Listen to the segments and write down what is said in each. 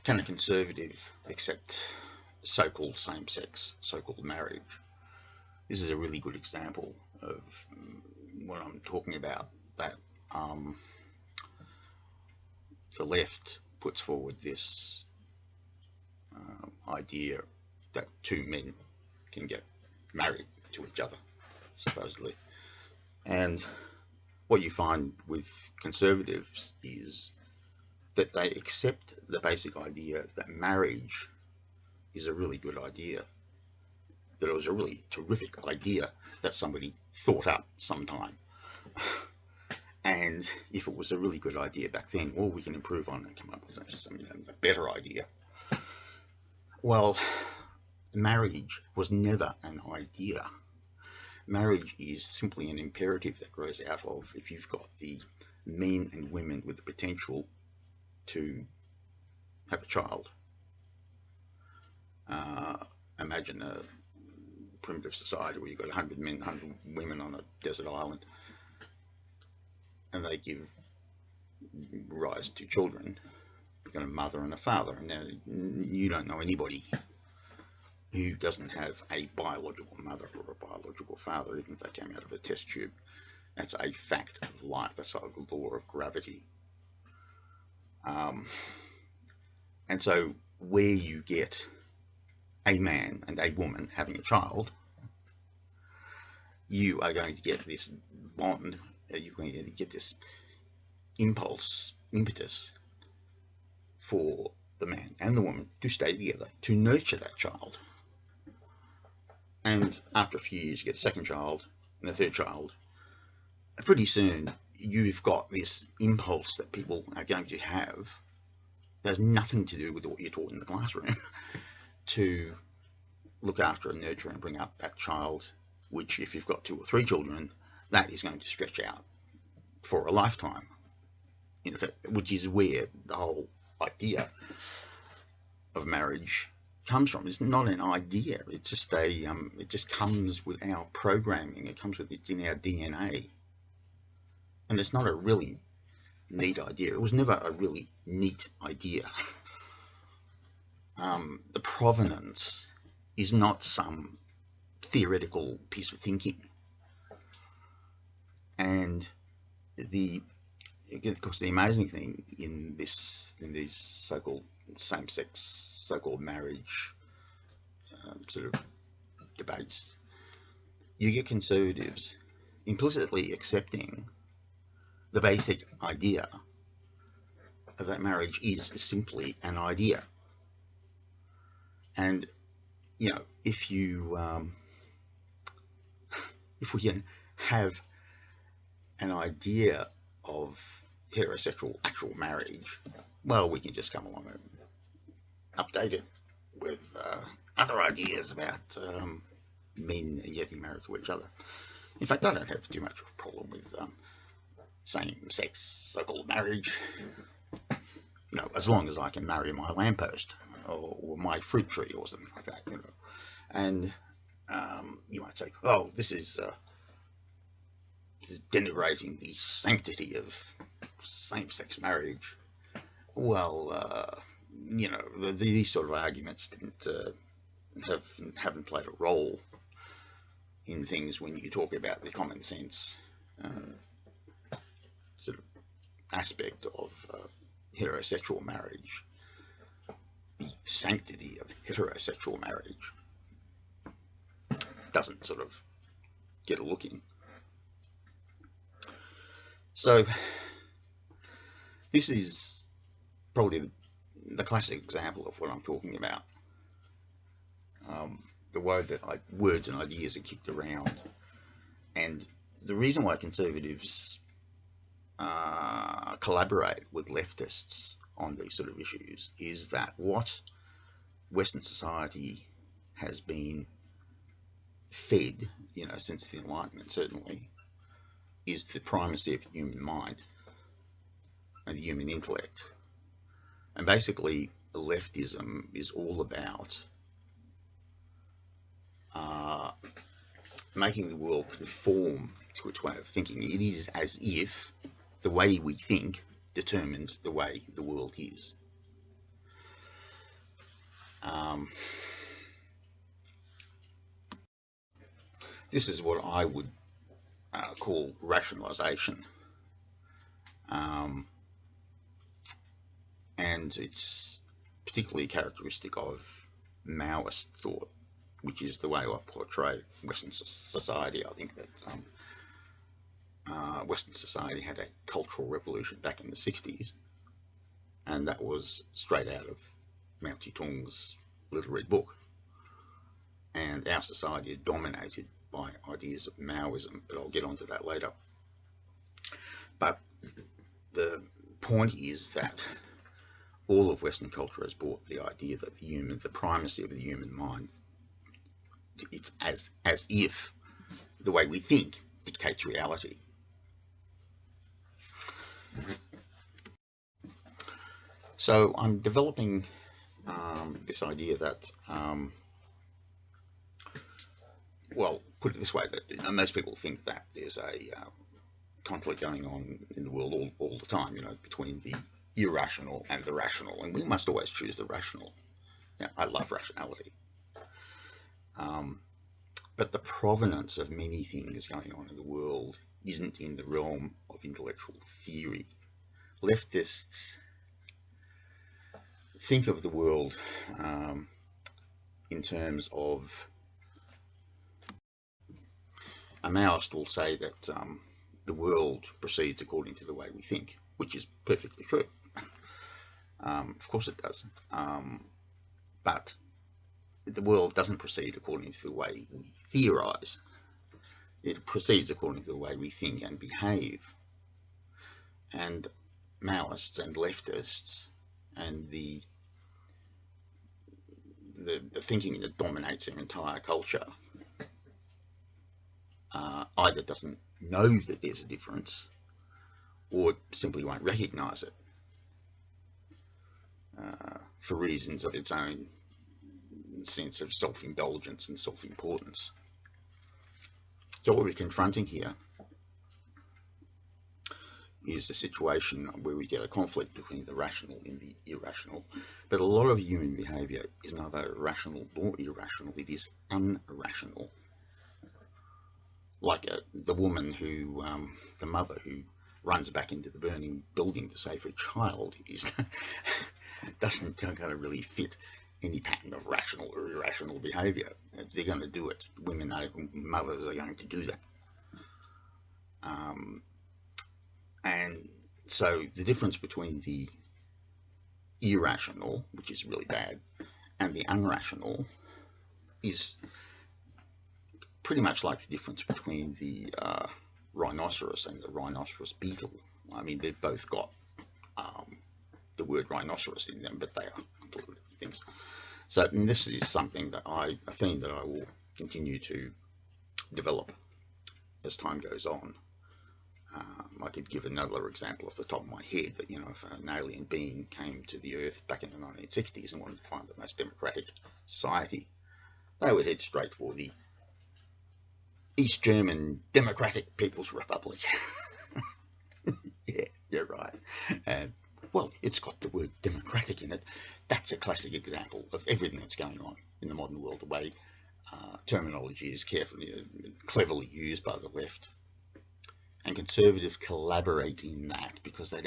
Can a conservative accept so-called same-sex, so-called marriage? This is a really good example of what I'm talking about, that the left puts forward this idea that two men can get married to each other, supposedly. And what you find with conservatives is that they accept the basic idea that marriage is a really good idea, that it was a really terrific idea that somebody thought up sometime. And if it was a really good idea back then, well, we can improve on it and come up with a better idea. Well, marriage was never an idea. Marriage is simply an imperative that grows out of, if you've got the men and women with the potential to have a child. Imagine a primitive society where you've got 100 men, 100 women on a desert island, and they give rise to children. You've got a mother and a father, and now you don't know anybody who doesn't have a biological mother or a biological father, even if they came out of a test tube. That's a fact of life. That's a law of gravity. And so where you get a man and a woman having a child, you are going to get this bond, you're going to get this impetus for the man and the woman to stay together, to nurture that child. And after a few years, you get a second child and a third child. And pretty soon, you've got this impulse that people are going to have. There's nothing to do with what you're taught in the classroom to look after and nurture and bring up that child, which, if you've got 2 or 3 children, that is going to stretch out for a lifetime, in effect, which is where the whole idea of marriage comes from. It's not an idea. It's just it just comes with our programming. It comes with, it's in our DNA, and it's not a really neat idea. It was never a really neat idea. The provenance is not some theoretical piece of thinking, and of course, the amazing thing in these so-called same-sex, so-called marriage sort of debates, you get conservatives implicitly accepting the basic idea that marriage is simply an idea. And you know, if we can have an idea of heterosexual actual marriage, well, we can just come along and update it with other ideas about men getting married to each other. In fact, I don't have too much of a problem with same-sex so-called marriage, you know, as long as I can marry my lamppost or my fruit tree or something like that, you know. And you might say, oh, this is denigrating the sanctity of same-sex marriage. Well, you know, these sort of arguments haven't played a role in things when you talk about the common sense sort of aspect of heterosexual marriage, the sanctity of heterosexual marriage doesn't sort of get a look in. So this is probably the classic example of what I'm talking about. The way that words and ideas are kicked around, and the reason why conservatives collaborate with leftists on these sort of issues is that what Western society has been fed, you know, since the Enlightenment certainly, is the primacy of the human mind and the human intellect. And basically, leftism is all about making the world conform to its way of thinking. It is as if the way we think determines the way the world is. This is what I would call rationalization. And it's particularly characteristic of Maoist thought, which is the way I portray Western society. I think that Western society had a cultural revolution back in the 60s, and that was straight out of Mao Zedong's Little Red Book. And our society is dominated by ideas of Maoism, but I'll get onto that later. But the point is that all of Western culture has brought the idea that the primacy of the human mind, it's as if the way we think dictates reality. So I'm developing this idea that, well, put it this way, that most people think that there's a conflict going on in the world all the time, between the irrational and the rational, and we must always choose the rational. Now, I love rationality, but the provenance of many things going on in the world isn't in the realm of intellectual theory. Leftists think of the world in terms of, a Maoist will say that the world proceeds according to the way we think, which is perfectly true. Of course it does. But the world doesn't proceed according to the way we theorize. It proceeds according to the way we think and behave. And Maoists and leftists and the thinking that dominates their entire culture either doesn't know that there's a difference or simply won't recognize it for reasons of its own sense of self-indulgence and self-importance. So what we're confronting here is a situation where we get a conflict between the rational and the irrational, but a lot of human behavior is neither rational nor irrational, it is unrational. Like the woman who, the mother who runs back into the burning building to save her child doesn't kind of really fit any pattern of rational or irrational behavior. They're going to do it. Women, mothers are going to do that. And so the difference between the irrational, which is really bad, and the unrational is pretty much like the difference between the rhinoceros and the rhinoceros beetle. I mean, they've both got the word rhinoceros in them, but they are completely different things. So this is something that a theme that I will continue to develop as time goes on. I could give another example off the top of my head that, if an alien being came to the Earth back in the 1960s and wanted to find the most democratic society, they would head straight for the East German Democratic People's Republic. yeah, right. And well, it's got the word democratic in it. That's a classic example of everything that's going on in the modern world, the way terminology is carefully, cleverly used by the left. And conservatives collaborate in that because they're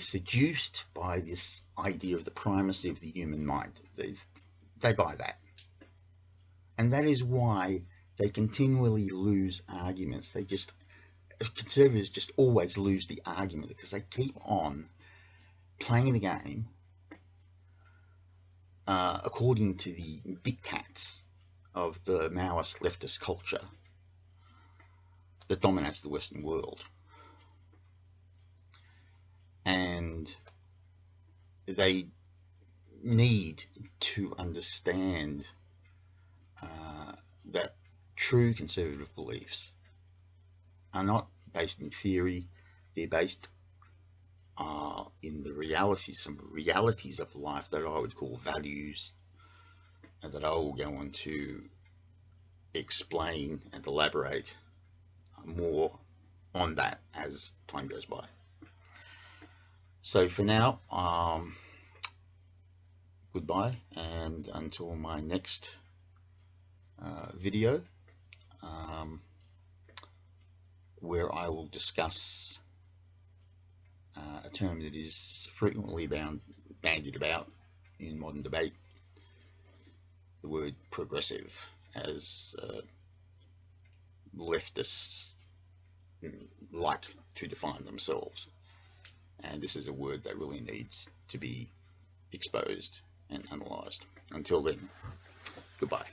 seduced by this idea of the primacy of the human mind. They buy that. And that is why they continually lose arguments. Conservatives just always lose the argument because they keep on playing the game according to the diktats of the Maoist leftist culture that dominates the Western world. And they need to understand that true conservative beliefs are not based in theory, they're based in the realities, some realities of life that I would call values, and that I will go on to explain and elaborate more on that as time goes by. So for now, goodbye, and until my next video, where I will discuss a term that is frequently bandied about in modern debate, the word progressive, as leftists like to define themselves. And this is a word that really needs to be exposed and analysed. Until then, goodbye.